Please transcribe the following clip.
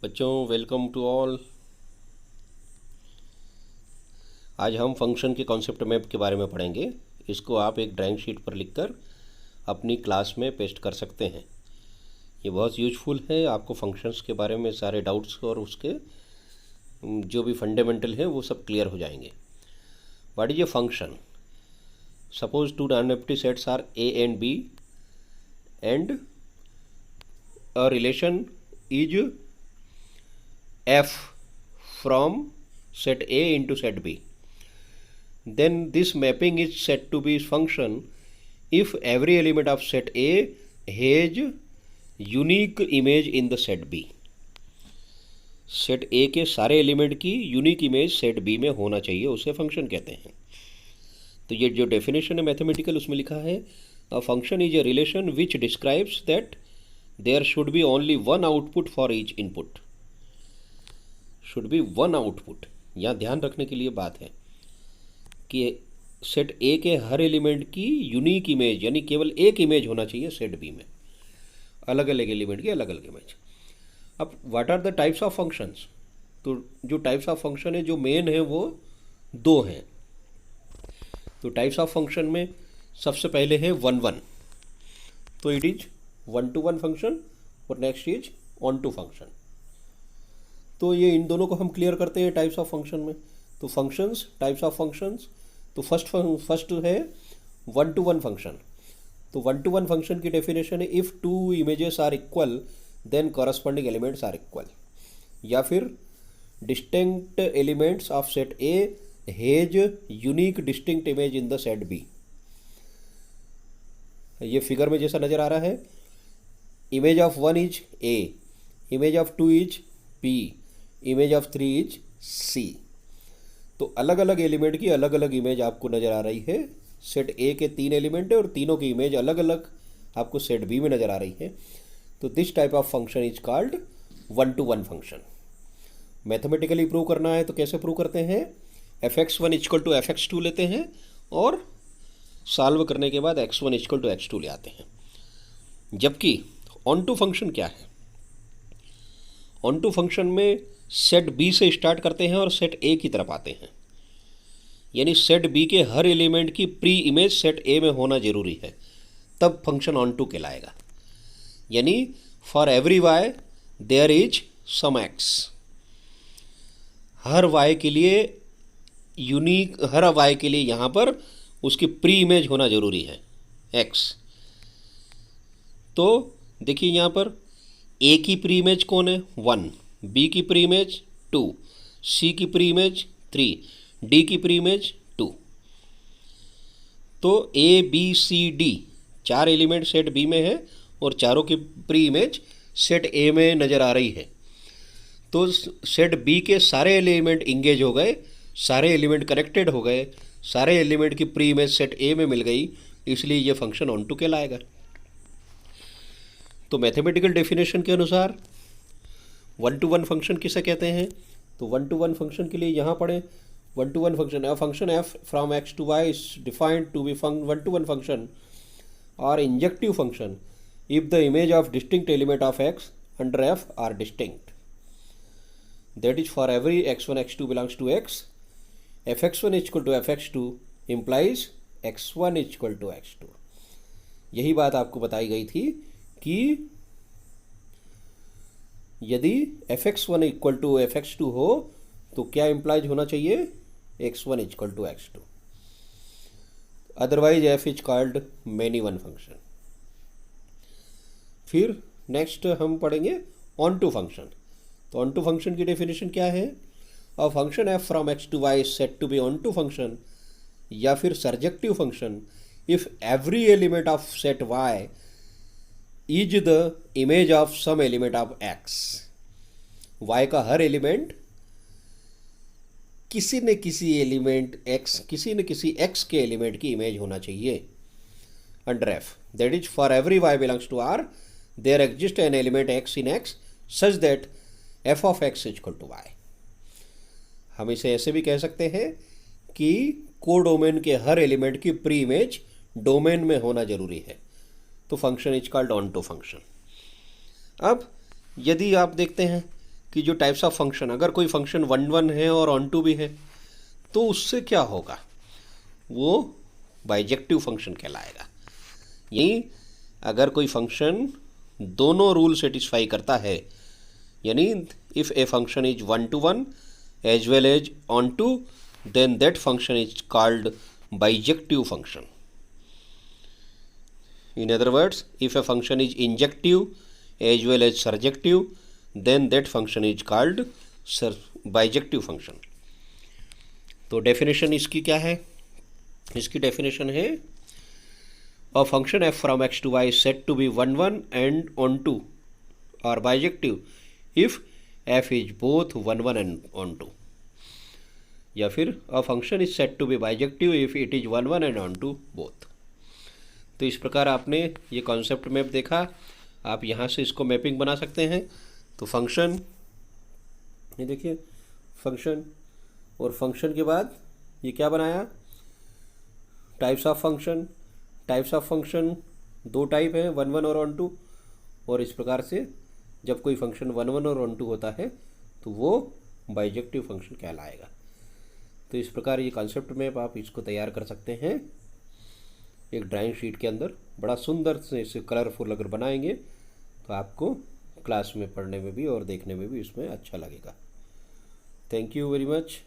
बच्चों welcome to all. आज हम फंक्शन के कॉन्सेप्ट मैप के बारे में पढ़ेंगे। इसको आप एक ड्राइंग शीट पर लिखकर अपनी क्लास में पेस्ट कर सकते हैं। ये बहुत यूजफुल है, आपको फंक्शंस के बारे में सारे डाउट्स और उसके जो भी फंडामेंटल है वो सब क्लियर हो जाएंगे। What is a function? Suppose two non-empty sets are A and B and a relation is f from set A into set B. Then this mapping is said to be function if every element of set A has unique image in the set B. Set A के सारे element की unique image set B में होना चाहिए, उसे function कहते हैं। तो ये जो डेफिनेशन है मैथमेटिकल उसमें लिखा है a function is a relation which describes that there should be only one output for each input. Should be one output. यहाँ ध्यान रखने के लिए बात है कि सेट ए के हर एलिमेंट की यूनिक इमेज यानी केवल एक इमेज होना चाहिए सेट बी में, अलग अलग एलिमेंट की अलग अलग इमेज। अब what are the types of functions? तो जो टाइप्स ऑफ फंक्शन है जो मेन है वो दो हैं। तो टाइप्स ऑफ फंक्शन में सबसे पहले है वन वन, तो it is one to one function और next is onto function. तो ये इन दोनों को हम क्लियर करते हैं टाइप्स ऑफ फंक्शन में। तो फंक्शंस, टाइप्स ऑफ फंक्शंस, तो फर्स्ट है वन टू वन फंक्शन। तो वन टू वन फंक्शन की डेफिनेशन है if two images are equal then corresponding elements are equal, या फिर distinct elements of set A has unique distinct image in the set B. ये figure में जैसा नज़र आ रहा है, image of one is a, image of two is p, image of three is सी। तो अलग अलग एलिमेंट की अलग अलग इमेज आपको नज़र आ रही है। सेट ए के तीन एलिमेंट है और तीनों की इमेज अलग अलग आपको सेट बी में नज़र आ रही है। तो this type of function is called one to one function. Mathematically prove करना है तो कैसे प्रूव करते हैं? f(x1) इक्वल टू f(x2) लेते हैं और सॉल्व करने के बाद x1 इक्वल टू x2 ले आते हैं। जबकि ऑन टू फंक्शन क्या है? ऑन टू फंक्शन में सेट बी से स्टार्ट करते हैं और सेट ए की तरफ आते हैं, यानी सेट बी के हर एलिमेंट की प्री इमेज सेट ए में होना जरूरी है, तब फंक्शन ऑन टू कहलाएगा। यानी for every y there is some x, हर वाई के लिए यूनिक, हर वाई के लिए यहाँ पर उसकी प्री इमेज होना जरूरी है एक्स। तो देखिए यहाँ पर ए की प्री इमेज कौन है? वन, बी की प्री इमेज टू, सी की प्री इमेज थ्री, डी की प्री इमेज टू। तो ए बी सी डी चार एलिमेंट सेट बी में है और चारों की प्री इमेज सेट ए में नज़र आ रही है। तो सेट बी के सारे एलिमेंट इंगेज हो गए, सारे एलिमेंट कनेक्टेड हो गए, सारे एलिमेंट की प्री इमेज सेट ए में मिल गई, इसलिए ये फंक्शन ऑन टू कहलाएगा। तो मैथमेटिकल डेफिनेशन के अनुसार वन टू वन फंक्शन किसे कहते हैं? तो वन टू वन फंक्शन के लिए यहाँ पढ़े one to one function, a function F from X to Y is defined to be one to one function और injective function if the image of distinct element of X under F are distinct, that is for every x1 x2 belongs to x, f(x1) equal to f(x2) implies x1 equal to x2। यही बात आपको बताई गई थी कि यदि f(x1) equal to f(x2) हो तो क्या इम्प्लाइज होना चाहिए? x1 equal to x2, otherwise f is called many one function. फिर नेक्स्ट हम पढ़ेंगे ऑन टू फंक्शन। तो ऑन टू फंक्शन की डेफिनेशन क्या है? A function f from x to y is set to be onto function, या फिर surjective function if every element of set y is the image of some element of x। y का हर element किसी न किसी element x, किसी न किसी x के एलिमेंट की इमेज होना चाहिए under f, that is for every y belongs to r there exist an element x in x such that f of x equal to y। हम इसे ऐसे भी कह सकते हैं कि कोडोमेन के हर एलिमेंट की प्री इमेज डोमेन में होना जरूरी है, तो function is called onto function. अब यदि आप देखते हैं कि जो टाइप्स ऑफ फंक्शन, अगर कोई फंक्शन वन वन है और ऑन टू भी है तो उससे क्या होगा, वो बाइजेक्टिव फंक्शन कहलाएगा। यही अगर कोई फंक्शन दोनों रूल सेटिस्फाई करता है, यानी if a function is one to one as well as onto, then that function is called bijective function. In other words, if a function is injective as well as surjective, then that function is called bijective function. तो definition इसकी क्या है? इसकी definition है a function f from x to y is said to be 1 1 and on 2 or bijective if f is both 1 1 and on 2, या फिर a function is said to be bijective if it is 1 1 and on 2 both। तो इस प्रकार आपने ये concept map देखा। आप यहाँ से इसको मैपिंग बना सकते हैं। तो फंक्शन, ये देखिए फंक्शन, और फंक्शन के बाद ये क्या बनाया, types of function. Types of function दो टाइप हैं, वन वन और ऑन टू, और इस प्रकार से जब कोई फंक्शन वन वन और ऑन टू होता है तो वो बाइजेक्टिव फंक्शन कहलाएगा। तो इस प्रकार ये कॉन्सेप्ट मैप आप इसको तैयार कर सकते हैं एक ड्राइंग शीट के अंदर। बड़ा सुंदर से इसे कलरफुल अगर बनाएंगे तो आपको क्लास में पढ़ने में भी और देखने में भी इसमें अच्छा लगेगा। Thank you very much.